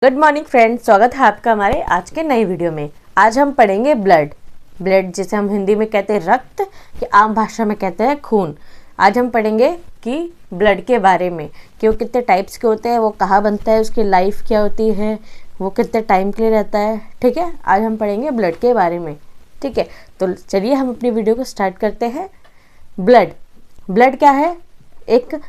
Good morning friends, स्वागत है आपका हमारे आज के नए वीडियो में। आज हम पढ़ेंगे ब्लड जिसे हम हिंदी में कहते हैं रक्त, कि आम भाषा में कहते हैं खून। आज हम पढ़ेंगे कि ब्लड के बारे में, कि वो कितने टाइप्स के होते हैं, वो कहाँ बनता है, उसकी लाइफ क्या होती है, वो कितने टाइम के लिए रहता है। ठीक है, आज हम पढ़ेंगे ब्लड के बारे में। ठीक है, तो चलिए हम अपनी वीडियो को स्टार्ट करते हैं। ब्लड क्या है? एक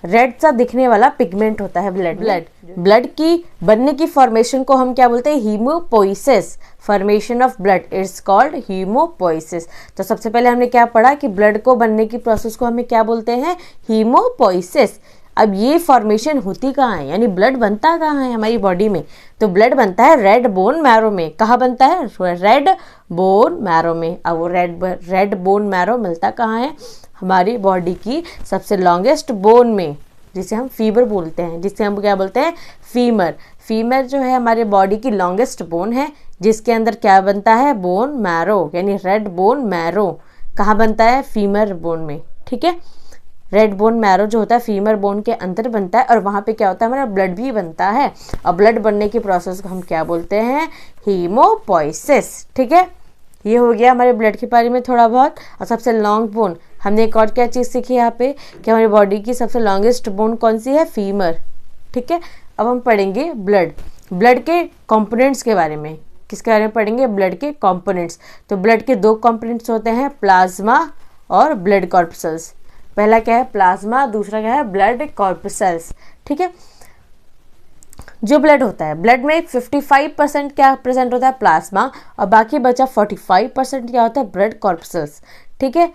रेड सा दिखने वाला पिगमेंट होता है ब्लड की बनने की फॉर्मेशन को हम क्या बोलते हैं? Haemopoiesis. Formation of blood it's called haemopoiesis. तो सबसे पहले हमने क्या पढ़ा कि ब्लड को बनने की प्रोसेस को हमें क्या बोलते हैं? हीमोपोइसिस। अब ये फॉर्मेशन होती कहाँ है, यानी ब्लड बनता कहाँ है हमारी बॉडी में? तो ब्लड बनता है रेड बोन मैरो में। कहाँ बनता है? रेड बोन मैरो में। अब वो रेड बोन मैरो मिलता कहाँ है? हमारी बॉडी की सबसे लॉन्गेस्ट बोन में, जिसे हम फीबर बोलते हैं, जिसे हम क्या बोलते हैं? फीमर जो है हमारे बॉडी की लॉन्गेस्ट बोन है, जिसके अंदर क्या बनता है? बोन मैरो, यानी रेड बोन मैरो। कहाँ बनता है? फीमर बोन में। ठीक है, रेड बोन मैरो जो होता है फीमर बोन के अंदर बनता है, और वहाँ पे क्या होता है? हमारा ब्लड भी बनता है। और ब्लड बनने की प्रोसेस को हम क्या बोलते हैं? हीमोपोइसिस। ठीक है, ये हो गया हमारे ब्लड के बारे में थोड़ा बहुत। और सबसे लॉन्ग बोन, हमने एक और क्या चीज़ सीखी यहाँ पे, कि हमारी बॉडी की सबसे लॉन्गेस्ट बोन कौन सी है? फीमर। ठीक है, अब हम पढ़ेंगे ब्लड के कंपोनेंट्स के बारे में। किसके बारे में पढ़ेंगे? ब्लड के कंपोनेंट्स। तो ब्लड के दो कंपोनेंट्स होते हैं, प्लाज्मा और ब्लड कॉर्पसेल्स। पहला क्या है? प्लाज्मा, दूसरा क्या है? Blood corpuscles. ठीक है, जो ब्लड होता है, ब्लड में 55% क्या प्रेजेंट होता है? प्लाज्मा, और बाकी बचा 45% क्या होता है? Blood corpuscles. ठीक है,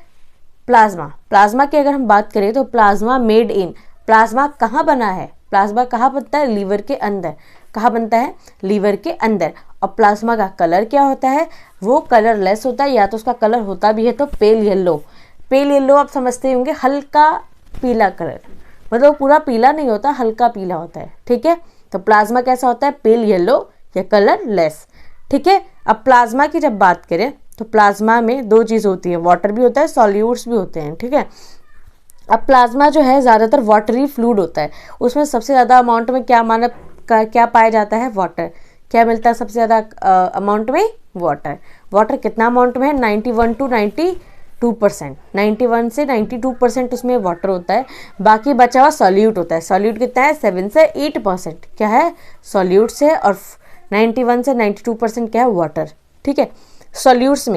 प्लाज्मा की अगर हम बात करें तो प्लाज्मा कहाँ बना है? प्लाज्मा कहाँ बनता है? लीवर के अंदर। कहाँ बनता है? लीवर के अंदर। और प्लाज्मा का कलर क्या होता है? वो कलरलेस होता है, या तो उसका कलर होता भी है तो पेल येलो आप समझते होंगे, हल्का पीला कलर, मतलब पूरा पीला नहीं होता, हल्का पीला होता है। ठीक है, तो प्लाज्मा कैसा होता है? पेल येलो या कलरलेस। ठीक है, अब प्लाज्मा की जब बात करें तो प्लाज्मा में दो चीज़ होती है, वाटर भी होता है, सॉल्यूट्स भी होते हैं। ठीक है, अब प्लाज्मा जो है ज़्यादातर वाटरी फ्लूइड होता है, उसमें सबसे ज़्यादा अमाउंट में क्या पाया जाता है? वाटर। क्या मिलता है सबसे ज़्यादा अमाउंट में? वाटर कितना अमाउंट में है? 91 to 92%। 91 से 92% उसमें वाटर होता है। बाकी बचा हुआ सॉल्यूट होता है। सॉल्यूट कितना है? 7 से 8% क्या है? सॉल्यूट्स है, और 91 से 92% क्या है? वाटर। ठीक है, सॉल्यूट्स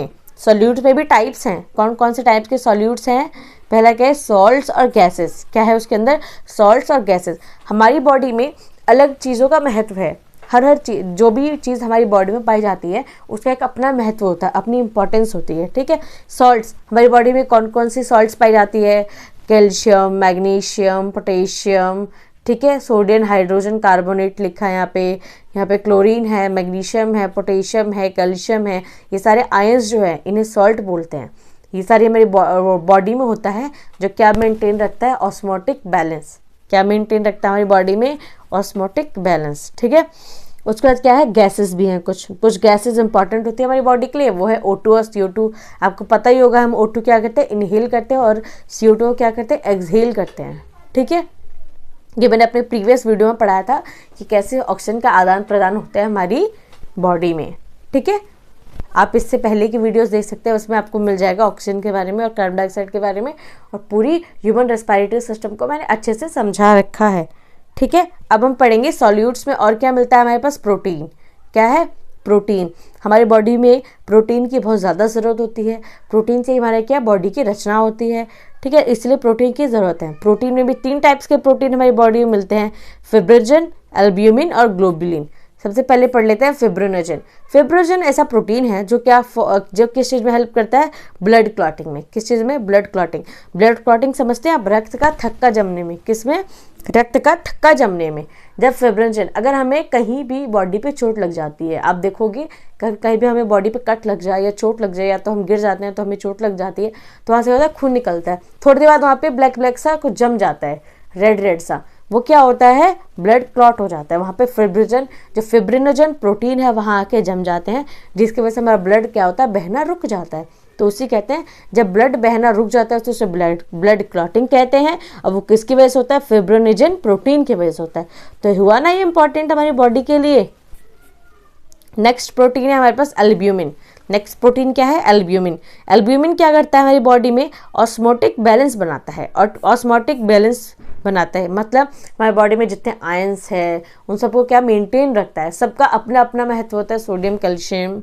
में भी टाइप्स हैं। कौन कौन से टाइप्स के सॉल्यूट्स हैं? पहला क्या है? सॉल्ट्स और गैसेस। क्या है उसके अंदर? सॉल्ट्स और गैसेस। हमारी बॉडी में अलग चीज़ों का महत्व है। हर चीज़, जो भी चीज़ हमारी बॉडी में पाई जाती है, उसका एक अपना महत्व होता है, अपनी इंपॉर्टेंस होती है। ठीक है, सॉल्ट्स, हमारी बॉडी में कौन कौन सी सॉल्ट्स पाई जाती है? Calcium, magnesium, potassium. ठीक है, सोडियम हाइड्रोजन कार्बोनेट लिखा है यहाँ पे क्लोरीन है, मैग्नीशियम है, पोटेशियम है, कैल्शियम है। ये सारे आयंस जो है, इन्हें सॉल्ट बोलते हैं। ये सारी हमारी बॉडी में होता है, जो क्या मेंटेन रखता है? Osmotic balance. क्या मेंटेन रखता है हमारी बॉडी में? Osmotic balance. ठीक है, उसके बाद क्या है? गैसेस भी हैं। कुछ गैसेस इंपॉर्टेंट होती है हमारी बॉडी के लिए, वो है O2 और CO2। आपको पता ही होगा, हम O2 क्या करते हैं? इनहेल करते हैं, और CO2 क्या करते हैं? एक्सहेल करते हैं। ठीक है, ये मैंने अपने प्रीवियस वीडियो में पढ़ाया था कि कैसे ऑक्सीजन का आदान प्रदान होता है हमारी बॉडी में। ठीक है, आप इससे पहले की वीडियोस देख सकते हैं, उसमें आपको मिल जाएगा ऑक्सीजन के बारे में और कार्बन डाइऑक्साइड के बारे में, और पूरी ह्यूमन रेस्पिरेटरी सिस्टम को मैंने अच्छे से समझा रखा है। ठीक है, अब हम पढ़ेंगे सॉल्यूट्स में और क्या मिलता है हमारे पास? प्रोटीन। क्या है? प्रोटीन। हमारी बॉडी में प्रोटीन की बहुत ज़्यादा ज़रूरत होती है। प्रोटीन से हमारे क्या बॉडी की रचना होती है। ठीक है, इसलिए प्रोटीन की ज़रूरत है। प्रोटीन में भी 3 टाइप्स के प्रोटीन हमारी बॉडी में मिलते हैं, फिब्रिनोजन, एल्ब्यूमिन और ग्लोबुलिन। सबसे पहले पढ़ लेते हैं फिब्रिनोजन ऐसा प्रोटीन है जो किस चीज़ में हेल्प करता है? ब्लड क्लॉटिंग में। किस चीज़ में? ब्लड क्लॉटिंग समझते हैं आप? रक्त का थक्का जमने में। किसमें? रक्त का थक्का जमने में। जब फिब्रिनोजन, अगर हमें कहीं भी बॉडी पे चोट लग जाती है, आप देखोगे कहीं भी हमें बॉडी पे कट लग जाए या चोट लग जाए, या तो हम गिर जाते हैं तो हमें चोट लग जाती है, तो वहाँ से होता है खून निकलता है। थोड़ी देर बाद वहाँ पे ब्लैक सा कुछ जम जाता है, रेड सा, वो क्या होता है? ब्लड क्लॉट हो जाता है। वहाँ पे फिब्रिनोजन प्रोटीन है, वहाँ आके जम जाते हैं, जिसकी वजह से हमारा ब्लड क्या होता है? बहना रुक जाता है। तो उसी कहते हैं जब ब्लड बहना रुक जाता है तो उसे ब्लड क्लॉटिंग कहते हैं। और वो किसकी वजह से होता है? फिब्रिनोजन प्रोटीन की वजह से होता है। तो हुआ ना ये इंपॉर्टेंट हमारी बॉडी के लिए। नेक्स्ट प्रोटीन है हमारे पास एल्ब्यूमिन। नेक्स्ट प्रोटीन क्या है? एल्ब्यूमिन। एल्ब्यूमिन क्या करता है हमारी बॉडी में? ऑस्मोटिक बैलेंस बनाता है। और ऑस्मोटिक बैलेंस बनाता है मतलब हमारी बॉडी में जितने आयंस है उन सबको क्या मेंटेन रखता है। सबका अपना अपना महत्व होता है। सोडियम, कैल्शियम,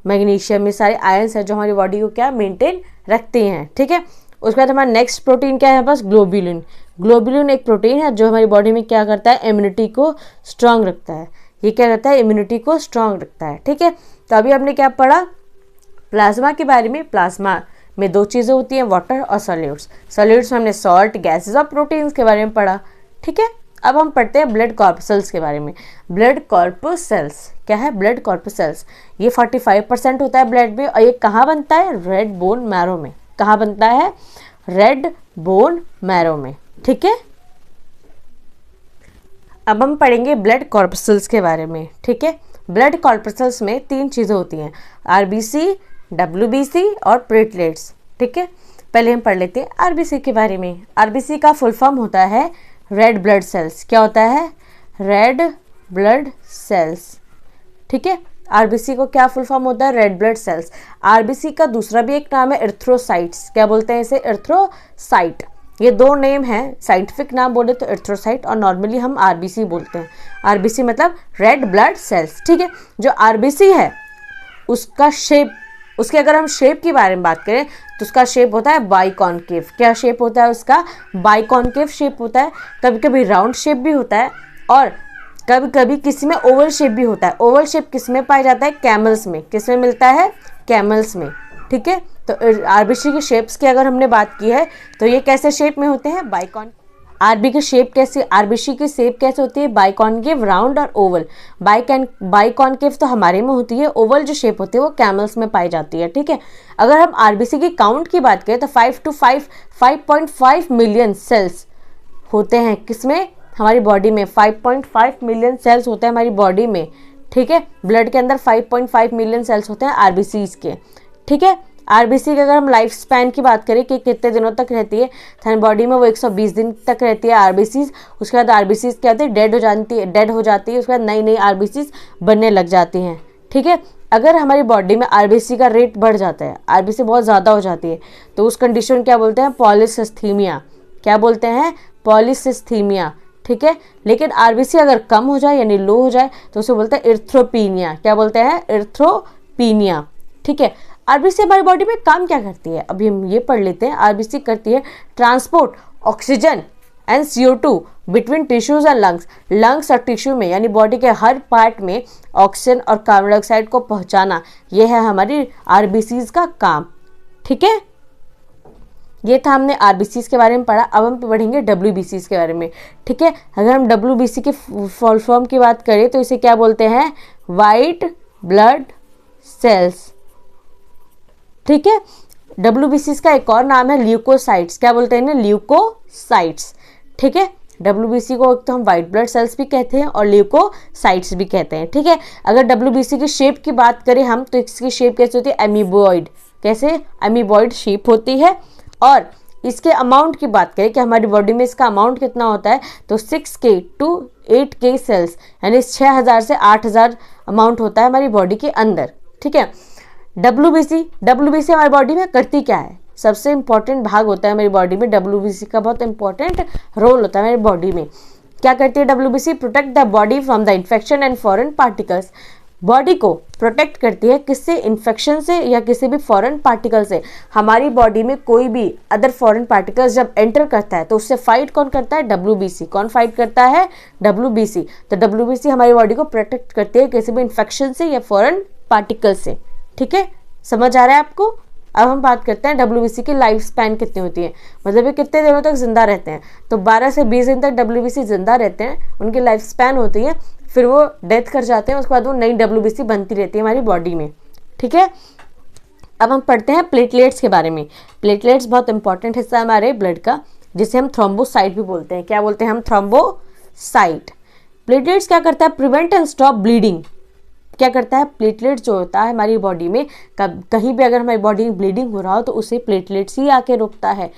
मैग्नीशियम, ये सारे आयंस है जो हमारी बॉडी को क्या मेंटेन रखते हैं। ठीक है। उसके बाद हमारा नेक्स्ट प्रोटीन क्या है हमारे पास? ग्लोब्यूलिन। ग्लोब्यूलिन एक प्रोटीन है जो हमारी बॉडी में क्या करता है? इम्यूनिटी को स्ट्रांग रखता है। ये क्या करता है? इम्यूनिटी को स्ट्रांग रखता है। ठीक है। तो अभी हमने क्या पढ़ा? प्लाज्मा के बारे में। प्लाज्मा में दो चीज़ें होती हैं, वाटर और सॉल्यूट्स। सॉल्यूट्स में हमने सॉल्ट, गैसेस और प्रोटीन्स के बारे में पढ़ा। ठीक है। अब हम पढ़ते हैं ब्लड कॉर्पसेल्स के बारे में। ब्लड कॉर्पसेल्स क्या है? ब्लड कॉर्पसेल्स ये 45% होता है ब्लड में। और ये कहाँ बनता है? रेड बोन मैरो में। कहाँ बनता है? रेड बोन मैरो में। ठीक है। अब हम पढ़ेंगे ब्लड कॉर्पसेल्स के बारे में। ठीक है। ब्लड कॉर्पसेल्स में 3 चीज़ें होती हैं, आरबीसी, डब्ल्यूबीसी और प्लेटलेट्स। ठीक है। पहले हम पढ़ लेते हैं आरबीसी के बारे में। आरबीसी का फुल फॉर्म होता है रेड ब्लड सेल्स। क्या होता है? Red blood cells. ठीक है। आरबीसी को क्या फुल फॉर्म होता है? Red blood cells. आरबीसी का दूसरा भी एक नाम है एरिथ्रोसाइट्स। क्या बोलते हैं इसे? एरिथ्रोसाइट। ये 2 नेम हैं। साइंटिफिक नाम बोले तो एरिथ्रोसाइट और नॉर्मली हम आरबीसी बोलते हैं। आरबीसी मतलब रेड ब्लड सेल्स। ठीक है। जो आरबीसी है उसका शेप, उसके अगर हम शेप के बारे में बात करें तो उसका शेप होता है बाइकॉन्केव। क्या शेप होता है उसका? बाइकॉन्केव शेप होता है। कभी कभी राउंड शेप भी होता है और कभी कभी किसी में ओवल शेप भी होता है। ओवल शेप किस में पाया जाता है? कैमल्स में। किस में मिलता है? कैमल्स में। ठीक है। तो आरबीसी के शेप्स की अगर हमने बात की है तो ये कैसे शेप में होते हैं? आरबीसी की शेप कैसे होती है? बाइकॉन्केव, राउंड और ओवल। बाइकॉन्केव तो हमारे में होती है, ओवल जो शेप होती है वो कैमल्स में पाई जाती है। ठीक है। अगर हम आरबीसी की काउंट की बात करें तो 5.5 मिलियन सेल्स होते हैं। किसमें? हमारी बॉडी में 5.5 मिलियन सेल्स होते हैं हमारी बॉडी में। ठीक है। ब्लड के अंदर 5.5 मिलियन सेल्स होते हैं आरबीसीज के। ठीक है। आरबीसी की अगर हम लाइफ स्पैन की बात करें कि कितने दिनों तक रहती है, हमारी बॉडी में वो 120 दिन तक रहती है आरबीसीज। उसके बाद आरबीसीज क्या होती है? डेड हो जाती है। उसके बाद नई नई आरबीसीज बनने लग जाती हैं। ठीक है। अगर हमारी बॉडी में आरबीसी का रेट बढ़ जाता है, आरबीसी बहुत ज़्यादा हो जाती है, तो उस कंडीशन क्या बोलते हैं? पॉलीसिस्थीमिया। क्या बोलते हैं? पॉलीसिस्थीमिया। ठीक है। लेकिन आरबीसी अगर कम हो जाए यानी लो हो जाए तो उसे बोलते हैं इर्थ्रोपीनिया। क्या बोलते हैं? इर्थ्रोपीनिया। ठीक है। आरबीसी हमारी बॉडी में काम क्या करती है? अभी हम ये पढ़ लेते हैं। आरबीसी करती है transport oxygen and CO2 between tissues and lungs और टिश्यू में, यानी बॉडी के हर पार्ट में ऑक्सीजन और कार्बन डाइऑक्साइड को पहुंचाना, यह है हमारी आरबीसीज का काम। ठीक है। ये था हमने आरबीसीज के बारे में पढ़ा। अब हम पढ़ेंगे डब्ल्यूबीसीज के बारे में। ठीक है। अगर हम डब्ल्यूबीसी के फुल फॉर्म की बात करें तो इसे क्या बोलते हैं? White blood cells. ठीक है। डब्ल्यूबीसीज का एक और नाम है ल्यूकोसाइट्स। क्या बोलते हैं? ल्यूकोसाइट्स। ठीक है। डब्ल्यूबीसी को तो हम वाइट ब्लड सेल्स भी कहते हैं और ल्यूकोसाइट्स भी कहते हैं। ठीक है। अगर डब्ल्यूबीसी की शेप की बात करें हम तो इसकी शेप कैसे होती है? एमीबॉइड। कैसे? एमीबॉइड शेप होती है। और इसके अमाउंट की बात करें कि हमारी बॉडी में इसका अमाउंट कितना होता है तो 6K to 8K सेल्स, यानी 6000 से 8000 अमाउंट होता है हमारी बॉडी के अंदर। ठीक है। डब्ल्यूबीसी हमारी बॉडी में करती क्या है? सबसे इंपॉर्टेंट भाग होता है हमारी बॉडी में। डब्ल्यूबीसी का बहुत इंपॉर्टेंट रोल होता है हमारी बॉडी में। क्या करती है WBC? Protect the body from the infection and foreign particles. Body को प्रोटेक्ट करती है किससे? इन्फेक्शन से या किसी भी फॉरेन पार्टिकल से। हमारी बॉडी में कोई भी अदर फॉरेन पार्टिकल्स जब एंटर करता है तो उससे फाइट कौन करता है? डब्ल्यूबीसी। कौन फाइट करता है? डब्ल्यूबीसी। तो डब्ल्यूबीसी हमारी बॉडी को प्रोटेक्ट करती है किसी भी इन्फेक्शन से या फॉरेन पार्टिकल से। ठीक है। समझ आ रहा है आपको? अब हम बात करते हैं डब्ल्यूबीसी की लाइफ स्पैन कितनी होती है, मतलब ये कितने दिनों तक जिंदा रहते हैं। तो 12 से 20 दिन तक डब्ल्यूबीसी जिंदा रहते हैं, उनकी लाइफ स्पैन होती है। फिर वो डेथ कर जाते हैं, उसके बाद वो नई डब्ल्यूबीसी बनती रहती है हमारी बॉडी में। ठीक है। अब हम पढ़ते हैं प्लेटलेट्स के बारे में। प्लेटलेट्स बहुत इंपॉर्टेंट हिस्सा है हमारे ब्लड का, जिसे हम थ्रोम्बोसाइट भी बोलते हैं। क्या बोलते हैं हम? थ्रोम्बोसाइट। प्लेटलेट्स क्या करता है? Prevent and stop bleeding. क्या करता है, प्लेटलेट जो होता है हमारी बॉडी में, कहीं भी अगर हमारी बॉडी में ब्लीडिंग हो रहा हो तो उसे प्लेटलेट्स ही आके रोकता है।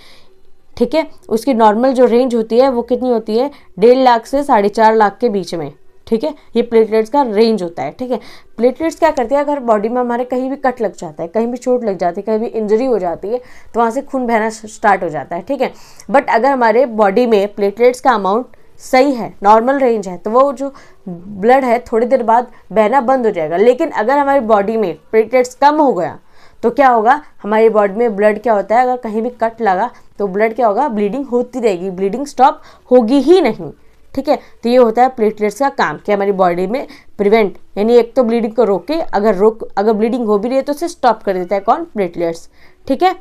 ठीक है, उसकी नॉर्मल जो रेंज होती है वो कितनी होती है, 1.5 लाख से 4.5 लाख के बीच में। ठीक है, ये प्लेटलेट्स का रेंज होता है। ठीक है, प्लेटलेट्स क्या करते हैं, अगर बॉडी में हमारे कहीं भी कट लग जाता है, कहीं भी चोट लग जाती है, कहीं भी इंजरी हो जाती है, तो वहाँ से खून बहना स्टार्ट हो जाता है। ठीक है, बट अगर हमारे बॉडी में प्लेटलेट्स का अमाउंट सही है, नॉर्मल रेंज है, तो वो जो ब्लड है थोड़ी देर बाद बहना बंद हो जाएगा। लेकिन अगर हमारी बॉडी में प्लेटलेट्स कम हो गया तो क्या होगा, हमारी बॉडी में ब्लड क्या होता है, अगर कहीं भी कट लगा तो ब्लड क्या होगा, ब्लीडिंग होती रहेगी, ब्लीडिंग स्टॉप होगी ही नहीं। ठीक है, तो ये होता है प्लेटलेट्स का काम कि हमारी बॉडी में प्रिवेंट, यानी एक तो ब्लीडिंग को रोके, अगर ब्लीडिंग हो भी रही है तो उसे स्टॉप कर देता है कौन, प्लेटलेट्स। ठीक है,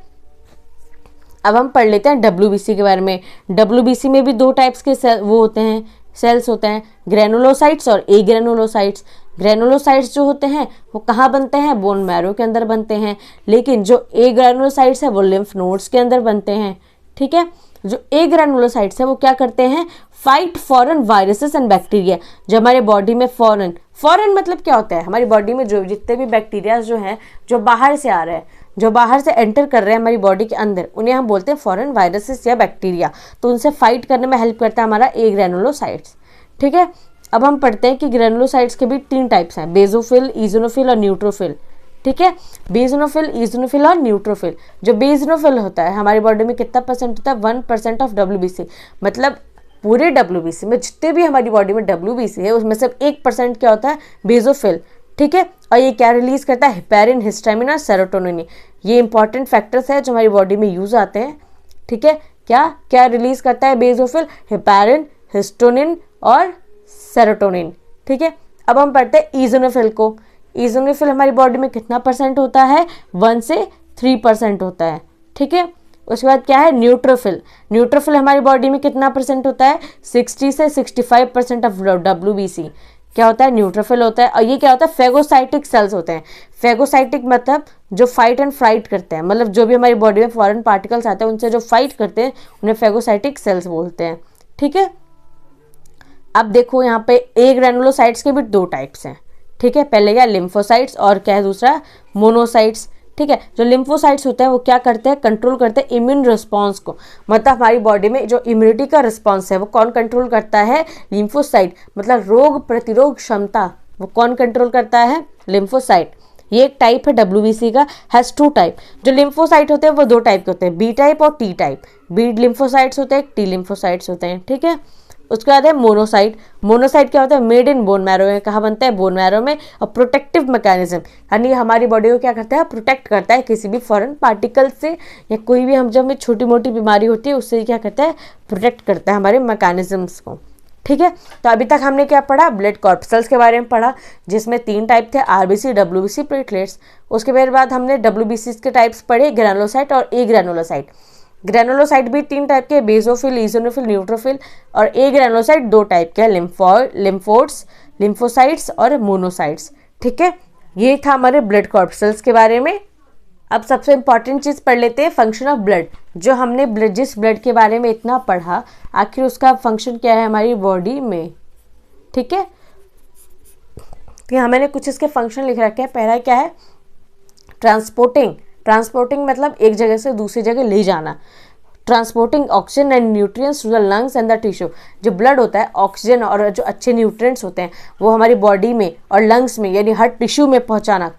अब हम पढ़ लेते हैं WBC के बारे में। WBC में भी 2 टाइप्स के वो होते हैं, सेल्स होते हैं, ग्रेनुलोसाइट्स और ए ग्रेनुलोसाइट्स। ग्रेनुलोसाइट्स जो होते हैं वो कहाँ बनते हैं, बोन मैरो के अंदर बनते हैं, लेकिन जो ए ग्रेनुलोसाइट्स है वो लिम्फ नोड्स के अंदर बनते हैं। ठीक है, जो ए ग्रेनुलोसाइट्स है वो क्या करते हैं, fight foreign viruses and bacteria. जो हमारे बॉडी में फॉरेन मतलब क्या होता है, हमारी बॉडी में जो जितने भी बैक्टीरिया जो हैं, जो बाहर से आ रहे हैं, जो बाहर से एंटर कर रहे हैं हमारी बॉडी के अंदर, उन्हें हम बोलते हैं फॉरेन वायरसेस या बैक्टीरिया। तो उनसे फाइट करने में हेल्प करता है हमारा ए ग्रेनुलोसाइट्स। ठीक है, अब हम पढ़ते हैं कि ग्रेनुलोसाइट्स के भी 3 टाइप्स हैं, बेसोफिल, इजोनोफिल और न्यूट्रोफिल। ठीक है, बेसोनोफिल, इजोनोफिल और न्यूट्रोफिल। जो बेसोनोफिल होता है हमारी बॉडी में कितना परसेंट होता है, 1% ऑफ WBC। मतलब पूरे WBC में जितने भी हमारी बॉडी में WBC है उसमें सिर्फ 1% क्या होता है, बेसोफिल। ठीक है, और ये क्या रिलीज करता है, हेपेरिन, हिस्टामिन और सेरोटोनिन। ये इंपॉर्टेंट फैक्टर्स है जो हमारी बॉडी में यूज आते हैं। ठीक है, क्या क्या रिलीज करता है बेसोफिल, हेपेरिन, हिस्टोनिन और सेरोटोनिन। ठीक है, अब हम पढ़ते हैं इजोनोफिल को। इजोनोफिल हमारी बॉडी में कितना परसेंट होता है, 1 से 3% होता है। ठीक है, उसके बाद क्या है, न्यूट्रोफिल। न्यूट्रोफिल हमारी बॉडी में कितना परसेंट होता है, 60 से 65% ऑफ WBC क्या होता है, न्यूट्रोफिल होता है। और ये क्या होता है, फेगोसाइटिक सेल्स होते हैं। फेगोसाइटिक मतलब जो फाइट एंड फ्लाइट करते हैं, मतलब जो भी हमारी बॉडी में फॉरेन पार्टिकल्स आते हैं उनसे जो फाइट करते हैं उन्हें फेगोसाइटिक सेल्स बोलते हैं। ठीक है, अब देखो यहाँ पे ए ग्रेनुलोसाइट्स के भी 2 टाइप्स हैं। ठीक है, पहले क्या, लिम्फोसाइट्स और क्या है दूसरा, मोनोसाइट्स। ठीक है, जो लिम्फोसाइट्स होते हैं वो क्या करते हैं, कंट्रोल करते हैं इम्यून रिस्पांस को। मतलब हमारी बॉडी में जो इम्यूनिटी का रिस्पांस है वो कौन कंट्रोल करता है, लिम्फोसाइट। मतलब रोग प्रतिरोध क्षमता वो कौन कंट्रोल करता है, लिम्फोसाइट। ये एक टाइप है WBC का, हैज 2 टाइप। जो लिम्फोसाइट होते हैं वो 2 टाइप के होते हैं, बी टाइप और टी टाइप। बी लिम्फोसाइट्स होते हैं, टी लिम्फोसाइट्स होते हैं। ठीक है, उसके बाद है मोनोसाइट। मोनोसाइट क्या होता है, मेड इन बोन मैरो में। कहाँ बनता है, बोन मैरो में। और प्रोटेक्टिव मैकेनिज्म, यानी हमारी बॉडी को क्या करता है, प्रोटेक्ट करता है किसी भी फॉरेन पार्टिकल से, या कोई भी हम जब में छोटी मोटी बीमारी होती है उससे क्या करता है, प्रोटेक्ट करता है हमारे मैकेनिज्म्स को। ठीक है, तो अभी तक हमने क्या पढ़ा, ब्लड कॉर्पसल्स के बारे में पढ़ा, जिसमें 3 टाइप थे, RBC, WBC, प्लेटलेट्स। उसके बाद हमने WBC के टाइप्स पढ़े, ग्रेनुलोसाइट और ए ग्रेनुलोसाइट। ग्रेनुलोसाइट भी 3 टाइप के, बेसोफिल, इजोनोफिल, न्यूट्रोफिल। और ए ग्रेनुलोसाइट 2 टाइप के, लिम्फोड्स, लिम्फोसाइट्स और मोनोसाइट्स। ठीक है, ये था हमारे ब्लड कॉर्पसल्स के बारे में। अब सबसे इंपॉर्टेंट चीज़ पढ़ लेते हैं, फंक्शन ऑफ ब्लड। जो हमने जिस ब्लड के बारे में इतना पढ़ा, आखिर उसका फंक्शन क्या है हमारी बॉडी में। ठीक है, तो यहाँ मैंने कुछ इसके फंक्शन लिख रखे हैं। पहला क्या है, ट्रांसपोर्टिंग मतलब एक जगह से दूसरी जगह ले जाना। Transporting oxygen and nutrients to the lungs and the tissue. जो ब्लड होता है, ऑक्सीजन और जो अच्छे न्यूट्रिएंट्स होते हैं वो हमारी बॉडी में और लंग्स में यानी हर टिश्यू में पहुंचाना,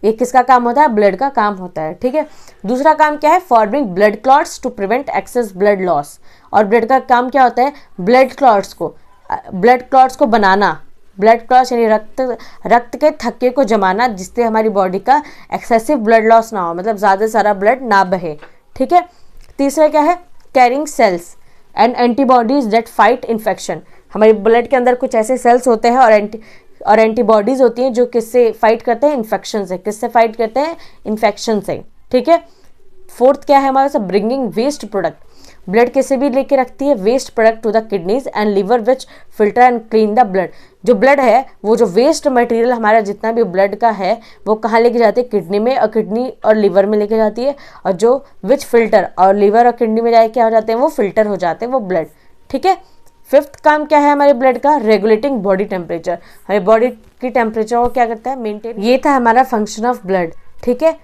ये किसका काम होता है, ब्लड का काम होता है। ठीक है, दूसरा काम क्या है, forming blood clots to prevent excess blood loss. और ब्लड का काम क्या होता है, ब्लड क्लॉट्स को बनाना। ब्लड क्लॉट्स यानी रक्त के थक्के को जमाना, जिससे हमारी बॉडी का एक्सेसिव ब्लड लॉस ना हो, मतलब ज़्यादा से सारा ब्लड ना बहे। ठीक है, तीसरा क्या है, carrying cells and antibodies that fight infection. हमारे ब्लड के अंदर कुछ ऐसे सेल्स होते हैं और एंटीबॉडीज होती हैं जो किससे फाइट करते हैं, इन्फेक्शन से। किससे फाइट करते हैं, इन्फेक्शन से। ठीक है, फोर्थ क्या है हमारे साथ, ब्रिंगिंग वेस्ट प्रोडक्ट। ब्लड कैसे भी लेके रखती है, waste product to the kidneys and liver which filter and clean the blood. जो ब्लड है वो जो वेस्ट मटेरियल हमारा जितना भी ब्लड का है वो कहाँ लेके जाती है, किडनी में, और किडनी और लिवर में लेके जाती है। और जो विच फिल्टर, और लिवर और किडनी में जाके क्या हो जाते हैं, वो फिल्टर हो जाते हैं वो ब्लड। ठीक है, फिफ्थ काम क्या है हमारे ब्लड का, रेगुलेटिंग बॉडी टेम्परेचर, हमारे बॉडी की टेम्परेचर को क्या करता है, मेंटेन। ये था हमारा फंक्शन ऑफ ब्लड। ठीक है,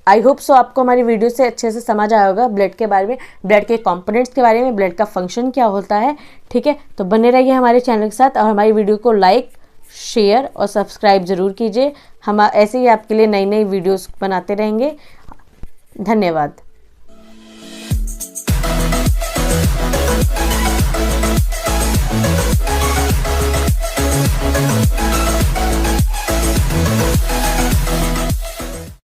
आई होप सो आपको हमारी वीडियो से अच्छे से समझ आया होगा ब्लड के बारे में, ब्लड के कंपोनेंट्स के बारे में, ब्लड का फंक्शन क्या होता है। ठीक है, तो बने रहिए हमारे चैनल के साथ और हमारी वीडियो को लाइक, शेयर और सब्सक्राइब ज़रूर कीजिए। हम ऐसे ही आपके लिए नई नई वीडियोस बनाते रहेंगे। धन्यवाद।